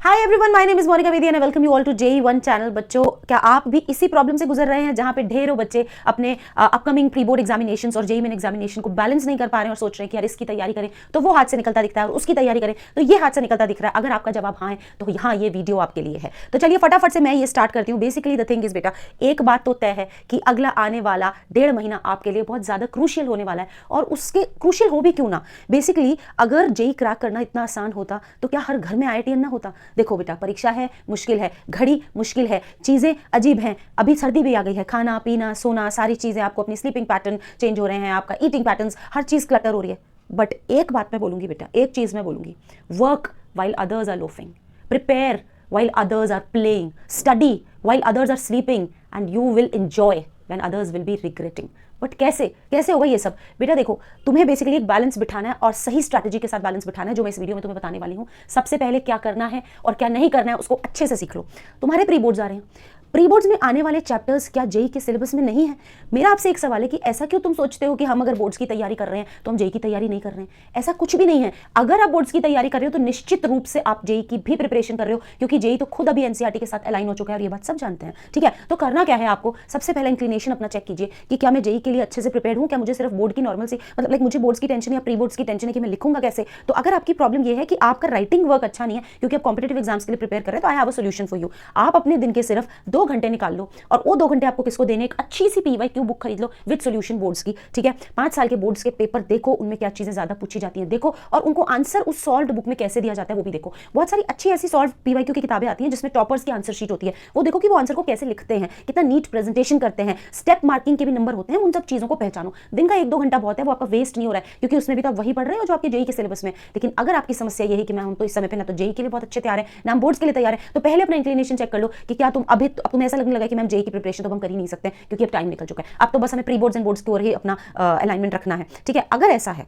Hi everyone, my name is Monika Vedi and I welcome you all to JEE1 channel. बच्चों, क्या आप भी इसी प्रॉब्लम से गुजर रहे हैं जहां पे ढेरों बच्चे अपने अपकमिंग प्री बोर्ड एग्जामिनेशंस और JEE मेन एग्जामिनेशन को बैलेंस नहीं कर पा रहे हैं और सोच रहे हैं कि यार इसकी तैयारी करें तो वो हाथ से निकलता दिखता है और उसकी तैयारी करें तो ये हाथ से निकलता दिख रहा है? अगर आपका जवाब हाँ है तो यहाँ ये वीडियो आपके लिए है। तो चलिए फटाफट से मैं ये स्टार्ट करती हूँ। बेसिकली द थिंग इज बेटा, एक बात तो तय है कि अगला आने वाला 1.5 महीना आपके लिए बहुत ज्यादा क्रूशियल होने वाला है। और उसके क्रूशियल हो भी क्यों ना, बेसिकली अगर JEE क्रैक करना इतना आसान होता तो क्या हर घर में IITN ना होता? देखो बेटा, परीक्षा है, मुश्किल है, घड़ी मुश्किल है, चीजें अजीब हैं, अभी सर्दी भी आ गई है, खाना पीना सोना सारी चीजें, आपको अपनी स्लीपिंग पैटर्न चेंज हो रहे हैं, आपका ईटिंग पैटर्न्स, हर चीज क्लटर हो रही है। बट एक बात मैं बोलूंगी बेटा, एक चीज मैं बोलूंगी, work while others are loafing, prepare while others are playing, study while others are sleeping, and you will enjoy when others will be regretting. But कैसे कैसे होगा ये सब? बेटा देखो, तुम्हें बेसिकली एक बैलेंस बिठाना है और सही स्ट्रैटेजी के साथ बैलेंस बिठाना है, जो मैं इस वीडियो में तुम्हें बताने वाली हूँ। सबसे पहले क्या करना है और क्या नहीं करना है उसको अच्छे से सीख लो। तुम्हारे प्री बोर्ड्स आ रहे हैं, प्री बोर्ड्स में आने वाले चैप्टर्स क्या JEE के सिलेबस में नहीं है? मेरा आपसे एक सवाल है कि ऐसा क्यों तुम सोचते हो कि हम अगर बोर्ड्स की तैयारी कर रहे हैं तो हम JEE की तैयारी नहीं कर रहे हैं? ऐसा कुछ भी नहीं है। अगर आप बोर्ड्स की तैयारी कर रहे हो तो निश्चित रूप से आप JEE की भी प्रिपरेशन कर रहे हो, क्योंकि JEE तो खुद अभी NCERT के साथ अलाइन हो चुका है और ये बात सब जानते हैं। ठीक है, तो करना क्या है आपको? सबसे पहले इंक्लिनेशन अपना चेक कीजिए कि क्या मैं JEE के लिए अच्छे से प्रिपेयर हूँ, क्या मुझे सिर्फ बोर्ड की नॉर्मल सी मतलब लाइक मुझे बोर्ड्स की टेंशन या प्री बोर्ड्स की टेंशन है कि मैं लिखूंगा कैसे। तो अगर आपकी प्रॉब्लम ये है कि आपका राइटिंग वर्क अच्छा नहीं है क्योंकि आप कॉम्पिटेटिव एग्जाम्स के लिए प्रिपेयर कर रहे हैं, तो I have a solution for you. आप अपने दिन के सिर्फ 2 घंटे निकाल लो और वो 2 घंटे आपको किसको देने? एक अच्छी सी PYQ बुक खरीद लो विद सॉल्यूशन बोर्ड्स की। ठीक है, 5 साल के बोर्ड्स के पेपर देखो, उनमें क्या चीजें ज्यादा पूछी जाती हैं देखो, और उनको आंसर उस सॉल्व्ड बुक में कैसे दिया जाता है वो भी देखो। बहुत सारी अच्छी ऐसी सॉल्व PYQ की किताबें आती हैं जिसमें टॉपर्स की आंसर शीट होती है, वो देखो कि वो आंसर को कैसे लिखते हैं, कितना नीट प्रेजेंटेशन करते हैं, स्टेप मार्किंग के भी नंबर होते हैं, उन सब चीजों को पहचानो। दिन का 1-2 घंटा बहुत है, वो आपका वेस्ट नहीं हो रहा है क्योंकि उसमें भी तो आप वही पढ़ रहे हो जो आपके JEE के सिलेबस में। लेकिन अगर आपकी समस्या ये है कि मैं हम तो इस समय पे ना तो JEE के लिए बहुत अच्छे तैयार है ना हम बोर्ड्स के लिए तैयार है, तो पहले अपना इंक्लिनेशन चेक कर लो कि क्या तुम अभी तुम्हें ऐसा लगने लगा कि मैम JEE की प्रिपरेशन तो हम कर ही नहीं सकते क्योंकि अब टाइम निकल चुका है, अब तो बस हमें प्री बोर्ड्स एंड बोर्ड्स की ओर ही अपना अलाइनमेंट रखना है। ठीक है, अगर ऐसा है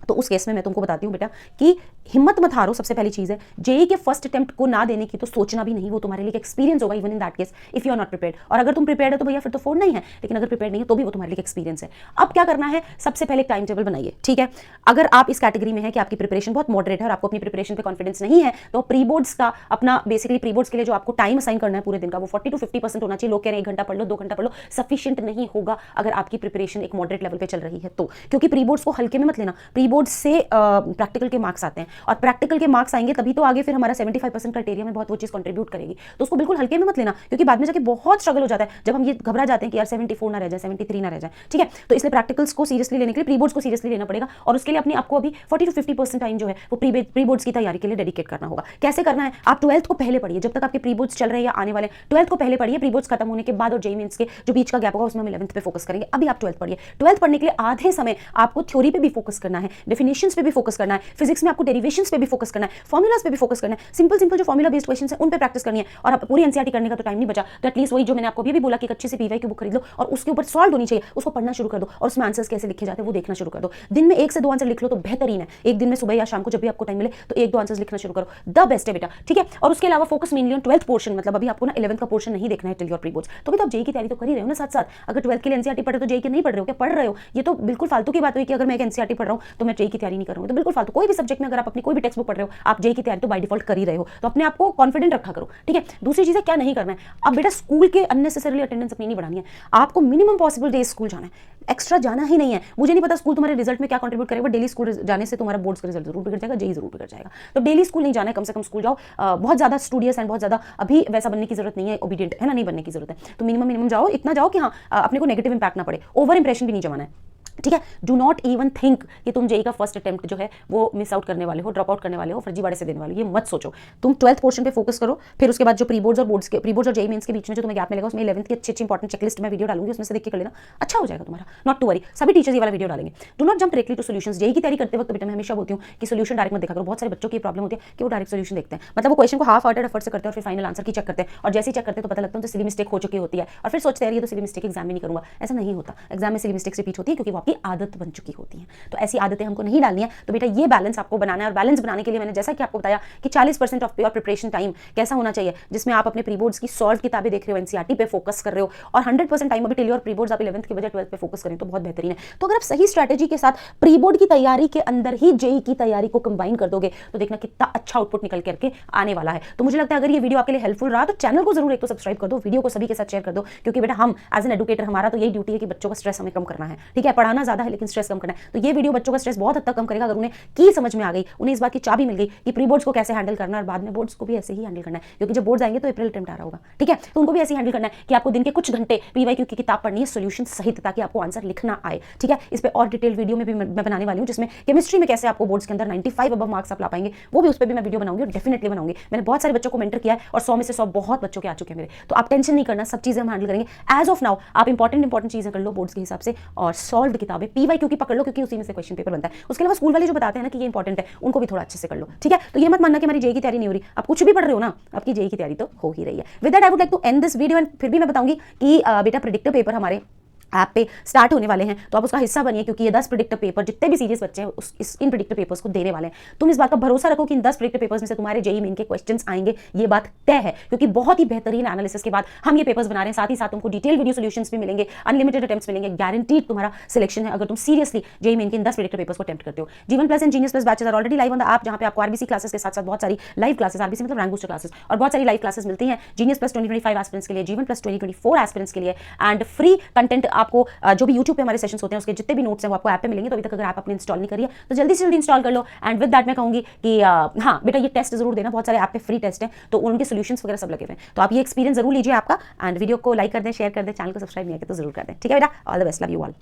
तो उस केस में मैं तुमको बताती हूँ बेटा कि हिम्मत मत हारो। सबसे पहली चीज है, JEE के फर्स्ट अटेम्प्ट को ना देने की तो सोचना भी नहीं, वो तुम्हारे लिए एक्सपीरियंस होगा even in that case if you are not prepared. और अगर तुम प्रिपेयर्ड है तो भैया फिर तो फोन नहीं है, लेकिन अगर प्रिपेयर्ड नहीं है तो भी वो तुम्हारे लिए एक्सपीरियंस है। अब क्या करना है? सबसे पहले एक टाइम टेबल बनाइए। ठीक है, अगर आप इस कैटेगरी में है कि आपकी प्रिपरेशन बहुत मॉडरेट है और आपको अपनी प्रिपरेशन पे कॉन्फिडेंस नहीं है, तो प्री बोर्ड्स का अपना बेसिकली प्री बोर्ड्स के लिए जो आपको टाइम असाइन करना है पूरे दिन का, वो 40 to 50% होना चाहिए। लोग कह रहे हैं 1 घंटा पढ़ लो 2 घंटा पढ़ लो, सफिशिएंट नहीं होगा अगर आपकी प्रिपरेशन एक मॉडरेट लेवल पे चल रही है तो, क्योंकि प्री बोर्ड्स को हल्के में मत लेना। प्री बोर्ड्स से प्रैक्टिकल के मार्क्स आते हैं और प्रैक्टिकल के मार्क्स आएंगे तभी तो आगे फिर हमारा 75% क्राइटेरिया में बहुत वो चीज कंट्रीब्यूट करेगी। तो उसको बिल्कुल हल्के में मत लेना, क्योंकि बाद में जाके बहुत स्ट्रगल हो जाता है जब हम ये घबरा जाते हैं कि यार 74 ना रह जाए, 73 ना रह जाए। ठीक है, तो इसलिए प्रैक्टिकल्स को सीरियसली लेने के लिए प्री बोर्ड्स को सीरियसली लेना पड़ेगा और उसके लिए अपने आपको अभी 40 to 50% टाइम जो है वो प्री बोर्ड्स की तैयारी के लिए डेडिकेट करना होगा। कैसे करना है? आप 12th को पहले पढ़िए, जब तक आपके प्री बोर्ड्स चल रहे हैं या आने वाले 12th को पहले पढ़िए। प्री बोर्ड्स खत्म होने के बाद और JEE मेंस के जो बीच का गैप होगा उसमें हम 11th पे फोकस करेंगे। अभी आप 12th पढ़िए। 12th पढ़ने के लिए आधे समय आपको थ्योरी पे भी फोकस करना है, डेफिनेशंस पे भी फोकस करना है, फिजिक्स में आपको डेरिवेशंस पे भी फोकस करना है, फॉर्मूलाज पे भी फोकस करना है, सिंपल जो फॉर्मूला बेस्ड क्वेश्चंस हैं उन पे प्रैक्टिस करनी है। और अब पूरी NCERT करने का तो टाइम नहीं बचा, तो एटलीस्ट वही जो मैंने आपको भी बोला कि एक अच्छी सी PYQ बुक खरीद लो और उसके ऊपर सॉल्व होनी चाहिए, उसको पढ़ना शुरू कर दो और उसमें आंसर्स कैसे लिखे जाते हैं वो देखना शुरू कर दो। दिन में 1 से 2 आंसर लिख लो तो बेहतरीन है। एक दिन में सुबह या शाम को जब भी आपको टाइम मिले तो 1-2 आंसर्स लिखना शुरू करो, द बेस्ट है बेटा। ठीक है, और उसके अलावा focus mainly on 12th portion, मतलब अभी आपको ना 11th का पोर्शन नहीं देखना है टिल योर प्री बोर्ड्स। तो भी तो आप JEE की तैयारी तो कर ही रहे हो ना साथ साथ। अगर 12th के लिए NCERT पढ़ रहे हो तो JEE की नहीं पढ़ रहे हो क्या? पढ़ रहे हो। ये तो बिल्कुल फालतू की बात हुई कि अगर मैं एक NCERT पढ़ रहा हूँ तो मैं JEE की तैयारी नहीं कर रहा हूँ, तो बिल्कुल फालतू। कोई भी सब्जेक्ट में अगर आप अपनी कोई भी टेक्स्ट बुक पढ़ रहे हो, आप JEE की तैयारी तो बाय डिफॉल्ट कर ही रहे हो, तो अपने आप को कॉन्फिडेंट रखा करो। ठीक है, दूसरी चीज है क्या नहीं करना है। अब बेटा स्कूल के अननेसेसरीली अटेंडेंस अपनी नहीं बढ़ानी है, आपको मिनिमम पॉसिबल डेज स्कूल जाना है, एक्स्ट्रा जाना ही नहीं है। मुझे नहीं पता स्कूल तुम्हारे रिजल्ट में क्या कंट्रीब्यूट करेगा, डेली स्कूल जाने से तुम्हारा बोर्ड्स का रिजल्ट जरूर बिगड़ जाएगा, JEE जरूर बिगड़ जाएगा। तो डेली स्कूल नहीं जाना है, कम से कम स्कूल जाओ। बहुत ज्यादा स्टूडियस एंड बहुत ज्यादा अभी वैसा बनने की जरूरत नहीं है, ओबीडियंट है ना, नहीं बनने की जरूरत है। तो मिनिमम जाओ, इतना जाओ कि हाँ अपने को नेगेटिव इंपैक्ट ना पड़े, ओवर इंप्रेशन भी नहीं जमाना है। ठीक है, डू नॉट इवन थिंक कि तुम JEE का फर्स्ट अटेम्प्ट जो है वो मिस आउट करने वाले हो, ड्रॉप आउट करने वाले हो, फर्जीवाड़े से देने वाले हो, ये मत सोचो। तुम 12th पोर्शन पे फोकस करो, फिर उसके बाद जो प्री बोर्ड्स और JEE मेंस के बीच में जो तुम्हें गैप मिलेगा उसमें 11th की अच्छी इंपॉर्टेंट चेकलिस्ट में वीडियो डालूंगी, उसमें से देख के कर लेना, अच्छा हो जाएगा तुम्हारा। नॉट टू वरी, सभी टीचर्स ये वाला वीडियो डालेंगे। Do not jump directly to solutions. JEE की तैयारी करते वक्त बेटा मैं हमेशा बोलती हूँ कि सॉल्यूशन डायरेक्ट मत देखा करो। बहुत सारे बच्चों की प्रॉब्लम होती है कि वो डायरेक्ट सॉल्यूशन देखते हैं, मतलब वो क्वेश्चन को हाफ हार्टेड एफर्ट से करते हैं और फिर फाइनल आंसर की चेक करते हैं, और जैसे ही चेक करते हैं तो पता लगता है तो सिली मिस्टेक हो चुकी होती है और फिर सोचते हैं ये तो सिली मिस्टेक एग्जाम में नहीं करूंगा। ऐसा नहीं होता, एग्जाम में सिली मिस्टेक रिपीट होती है क्योंकि वो आपकी आदत बन चुकी होती है। तो ऐसी आदतें हमको नहीं डालनी है। तो बेटा ये बैलेंस आपको बनाना है, और बैलेंस बनाने के लिए मैंने जैसा कि आपको बताया कि 40% ऑफ योर प्रिपरेशन टाइम कैसा होना चाहिए, जिसमें आप अपने प्री बोर्ड्स की सॉल्व किताबें देख रहे हो, एनसीईआरटी पे फोकस कर रहे हो, और 100% टाइम अभी टेली और प्री बोर्ड्स आप 11th की बजाय 12th पे फोकस करें तो बहुत बेहतरीन है। तो अगर आप सही स्ट्रैटेजी के साथ प्री बोर्ड की तैयारी के अंदर ही जेई की तैयारी को कंबाइन कर दोगे तो देखना कितना अच्छा आउटपुट निकल करके आने वाला है। तो मुझे लगता है अगर ये वीडियो आपके लिए हेल्पफुल रहा तो चैनल को जरूर एक तो सब्सक्राइब कर दो, वीडियो को सभी के साथ शेयर कर दो, क्योंकि बेटा हम एज एन एडुकेटर हमारा तो यही ड्यूटी है कि बच्चों का स्ट्रेस हमें कम करना है। ठीक है, पढ़ाना ज्यादा है लेकिन स्ट्रेस कम करना है। तो ये वीडियो बच्चों का स्ट्रेस बहुत हद तक कम करेगा अगर उन्हें की समझ में आ गई, उन्हें इस बात की चाबी मिल गई कि प्री बोर्ड्स को कैसे हैंडल करना है और बाद में बोर्ड्स को भी ऐसे ही हैंडल करना है, क्योंकि जब बोर्ड्स आएंगे तो अप्रैल अटेम्प्ट आ रहा होगा। ठीक है, तो उनको भी ऐसे हैंडल करना है कि आपको दिन के कुछ घंटे पीवाईक्यू की किताब पढ़नी है सॉल्यूशन सहित, ताकि आपको आंसर लिखना आए। ठीक है, इस पे और डिटेल वीडियो में भी मैं बनाने वाली हूं, जिसमें केमिस्ट्री में कैसे आपको बोर्ड्स के अंदर 95 अबव मार्क्स आप ला पाएंगे, वो भी उस पर भी मैं वीडियो बनाऊंगी और डेफिनेटली बनाऊंगी। मैंने बहुत सारे बच्चों को मेंटर किया है और 100 में से 100 बहुत बच्चों के आ चुके हैं मेरे। तो आप टेंशन नहीं करना, सब चीजें हम हैंडल करेंगे। एज ऑफ नाउ आप इंपॉर्टेंट चीजें कर लो बोर्ड्स के हिसाब से, और सॉल्व किताबें पीवाईक्यू की पकड़ लो, क्योंकि उसी में से क्वेश्चन पेपर बनता है। उसके अलावा स्कूल वाले जो बताते हैं ना कि ये इंपॉर्टेंट है, उनको भी थोड़ा अच्छे से कर लो। ठीक है, तो ये मत मानना कि हमारी जेई की तैयारी नहीं हो रही, आप कुछ भी पढ़ रहे हो ना, आपकी जेई की तैयारी तो हो ही रही है। With that I would like to end this video, and फिर भी मैं बताऊंगी कि बेटा प्रेडिक्टिव पेपर हमारे ऐप पे स्टार्ट होने वाले हैं, तो आप उसका हिस्सा बनिए, क्योंकि ये 10 प्रेडिक्टिव पेपर जितने भी सीरियस बच्चे हैं इन प्रेडिक्टिव पेपर्स को देने वाले हैं। तुम इस बात का भरोसा रखो कि इन 10 प्रेडिक्टिव पेपर्स में से तुम्हारे जेईई मेन के क्वेश्चंस आएंगे, ये बात तय है, क्योंकि बहुत ही बेहतरीन एनालिसिस के बाद हम ये पेपर्स बना रहे हैं। साथ ही साथ तुमको डिटेल वीडियो सॉल्यूशंस भी मिलेंगे, अनलिमिटेड अटेम्प्ट्स मिलेंगे, गारंटीड तुम्हारा सिलेक्शन है अगर तुम सीरियसली जेईई मेन के इन 10 प्रेडिक्टिव पेपर्स को अटेम्प्ट करते हो। Jeevan plus and genius plus batches are already live on the app, जहां पे आपको आरबीसी क्लासेस के साथ साथ बहुत सारी लाइव क्लासेस, आरबीसी मतलब रैंक बूस्टर क्लासेस, और बहुत सारी लाइव क्लासेस मिलती हैं जीनियस प्लस 2025 एस्पिरेंट्स के लिए, जीवन प्लस 2024 एस्पिरेंट्स के लिए, एंड फ्री कंटेंट आपको जो भी YouTube पे हमारे सेशंस होते हैं उसके जितने भी नोट्स हैं वो आपको ऐप पे मिलेंगे। तो अभी तक अगर आप अपने इंस्टॉल नहीं करिए तो जल्दी से जल्दी इंस्टॉल कर लो। एंड विद दैट मैं कहूंगी कि हाँ बेटा ये टेस्ट जरूर देना, बहुत सारे ऐप पे फ्री टेस्ट हैं तो उनके सॉल्यूशंस वगैरह सब लगे हुए हैं, तो आप ये एक्सपीरियंस जरूर लीजिए आपका। एंड वीडियो को लाइक कर दें, शेयर कर दें, चैनल को सब्सक्राइब नहीं किया तो जरूर कर दें। ठीक है बेटा, all the best, love you all.